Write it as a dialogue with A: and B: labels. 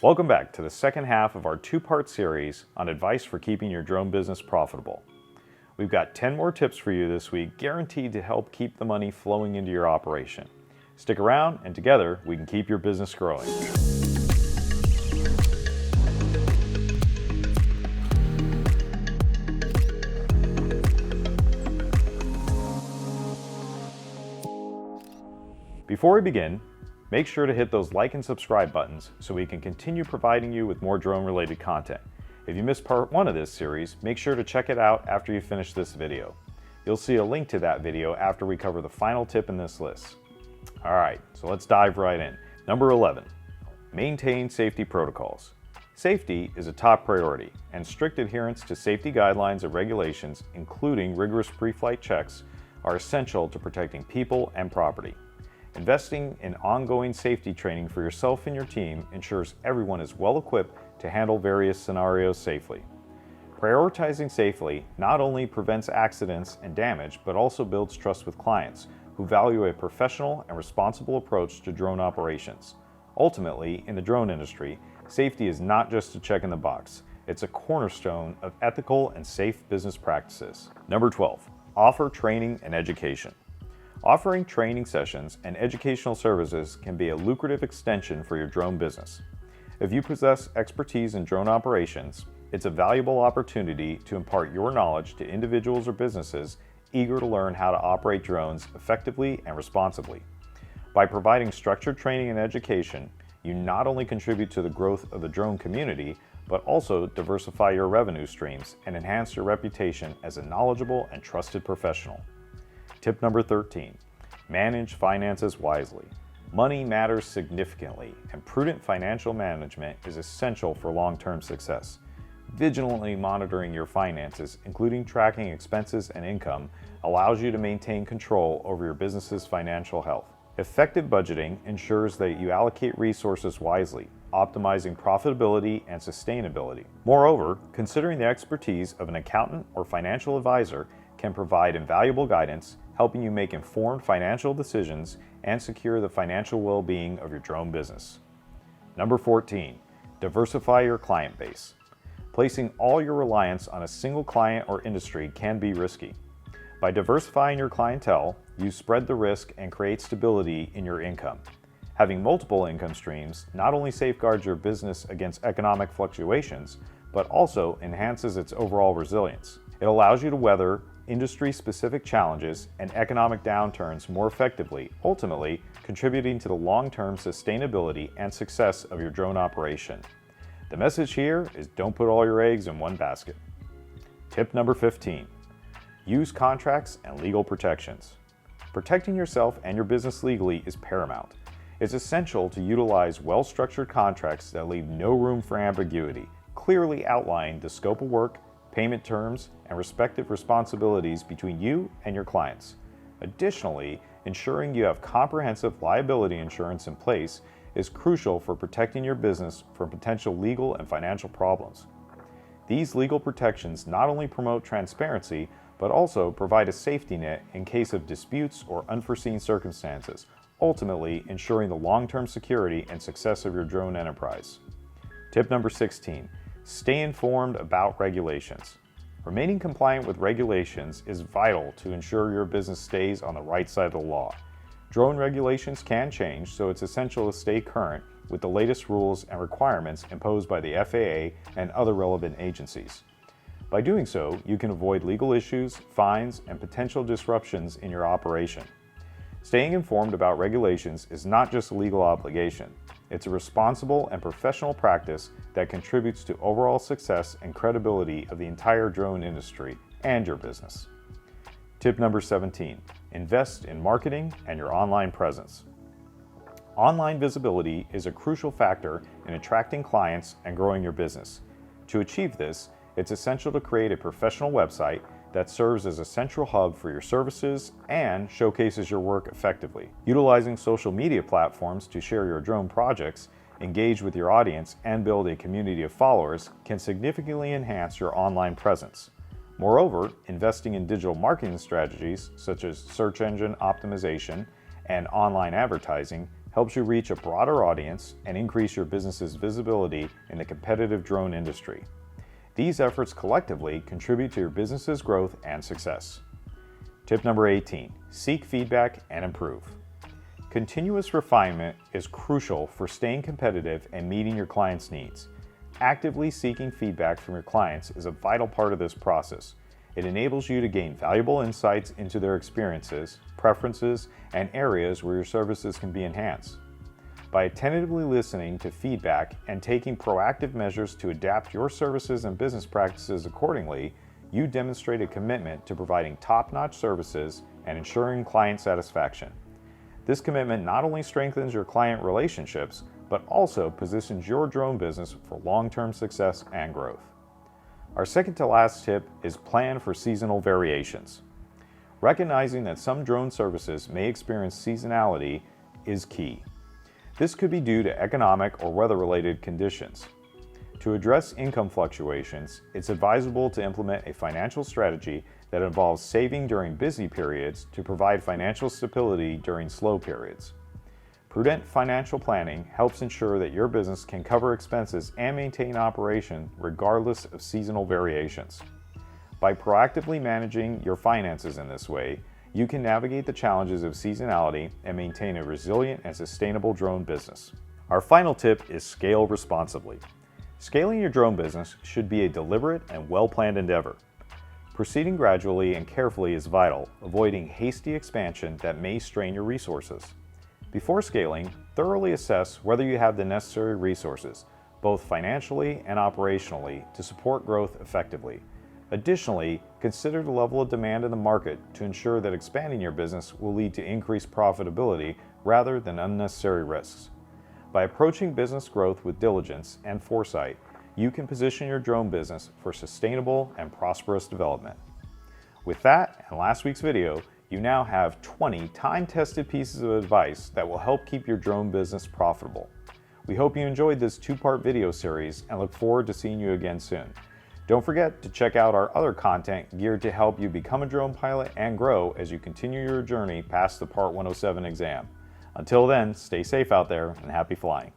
A: Welcome back to the second half of our two-part series on advice for keeping your drone business profitable. We've got 10 more tips for you this week, guaranteed to help keep the money flowing into your operation. Stick around, and together we can keep your business growing. Before we begin, make sure to hit those like and subscribe buttons so we can continue providing you with more drone-related content. If you missed part 1 of this series, make sure to check it out after you finish this video. You'll see a link to that video after we cover the final tip in this list. Alright, so let's dive right in. Number 11, maintain safety protocols. Safety is a top priority, and strict adherence to safety guidelines and regulations, including rigorous pre-flight checks, are essential to protecting people and property. Investing in ongoing safety training for yourself and your team ensures everyone is well equipped to handle various scenarios safely. Prioritizing safely not only prevents accidents and damage, but also builds trust with clients who value a professional and responsible approach to drone operations. Ultimately, in the drone industry, safety is not just a check in the box. It's a cornerstone of ethical and safe business practices. Number 12, offer training and education. Offering training sessions and educational services can be a lucrative extension for your drone business. If you possess expertise in drone operations, it's a valuable opportunity to impart your knowledge to individuals or businesses eager to learn how to operate drones effectively and responsibly. By providing structured training and education, you not only contribute to the growth of the drone community, but also diversify your revenue streams and enhance your reputation as a knowledgeable and trusted professional. Tip number 13, manage finances wisely. Money matters significantly, and prudent financial management is essential for long-term success. Vigilantly monitoring your finances, including tracking expenses and income, allows you to maintain control over your business's financial health. Effective budgeting ensures that you allocate resources wisely, optimizing profitability and sustainability. Moreover, considering the expertise of an accountant or financial advisor can provide invaluable guidance, helping you make informed financial decisions and secure the financial well-being of your drone business. Number 14, diversify your client base. Placing all your reliance on a single client or industry can be risky. By diversifying your clientele, you spread the risk and create stability in your income. Having multiple income streams not only safeguards your business against economic fluctuations, but also enhances its overall resilience. It allows you to weather industry-specific challenges and economic downturns more effectively, ultimately contributing to the long-term sustainability and success of your drone operation. The message here is don't put all your eggs in one basket. Tip number 15, use contracts and legal protections. Protecting yourself and your business legally is paramount. It's essential to utilize well-structured contracts that leave no room for ambiguity, clearly outline the scope of work, payment terms, and respective responsibilities between you and your clients. Additionally, ensuring you have comprehensive liability insurance in place is crucial for protecting your business from potential legal and financial problems. These legal protections not only promote transparency, but also provide a safety net in case of disputes or unforeseen circumstances, ultimately ensuring the long-term security and success of your drone enterprise. Tip number 16, stay informed about regulations. Remaining compliant with regulations is vital to ensure your business stays on the right side of the law. Drone regulations can change, so it's essential to stay current with the latest rules and requirements imposed by the FAA and other relevant agencies. By doing so, you can avoid legal issues, fines, and potential disruptions in your operation. Staying informed about regulations is not just a legal obligation. It's a responsible and professional practice that contributes to overall success and credibility of the entire drone industry and your business. Tip number 17, invest in marketing and your online presence. Online visibility is a crucial factor in attracting clients and growing your business. To achieve this, it's essential to create a professional website that serves as a central hub for your services and showcases your work effectively. Utilizing social media platforms to share your drone projects, engage with your audience, and build a community of followers can significantly enhance your online presence. Moreover, investing in digital marketing strategies such as search engine optimization and online advertising helps you reach a broader audience and increase your business's visibility in the competitive drone industry. These efforts collectively contribute to your business's growth and success. Tip number 18, seek feedback and improve. Continuous refinement is crucial for staying competitive and meeting your clients' needs. Actively seeking feedback from your clients is a vital part of this process. It enables you to gain valuable insights into their experiences, preferences, and areas where your services can be enhanced. By attentively listening to feedback and taking proactive measures to adapt your services and business practices accordingly, you demonstrate a commitment to providing top-notch services and ensuring client satisfaction. This commitment not only strengthens your client relationships, but also positions your drone business for long-term success and growth. Our second to last tip is plan for seasonal variations. Recognizing that some drone services may experience seasonality is key. This could be due to economic or weather-related conditions. To address income fluctuations, it's advisable to implement a financial strategy that involves saving during busy periods to provide financial stability during slow periods. Prudent financial planning helps ensure that your business can cover expenses and maintain operation regardless of seasonal variations. By proactively managing your finances in this way, you can navigate the challenges of seasonality and maintain a resilient and sustainable drone business. Our final tip is scale responsibly. Scaling your drone business should be a deliberate and well-planned endeavor. Proceeding gradually and carefully is vital, avoiding hasty expansion that may strain your resources. Before scaling, thoroughly assess whether you have the necessary resources, both financially and operationally, to support growth effectively. Additionally, consider the level of demand in the market to ensure that expanding your business will lead to increased profitability rather than unnecessary risks. By approaching business growth with diligence and foresight, you can position your drone business for sustainable and prosperous development. With that and last week's video, you now have 20 time-tested pieces of advice that will help keep your drone business profitable. We hope you enjoyed this two-part video series and look forward to seeing you again soon. Don't forget to check out our other content geared to help you become a drone pilot and grow as you continue your journey past the Part 107 exam. Until then, stay safe out there and happy flying.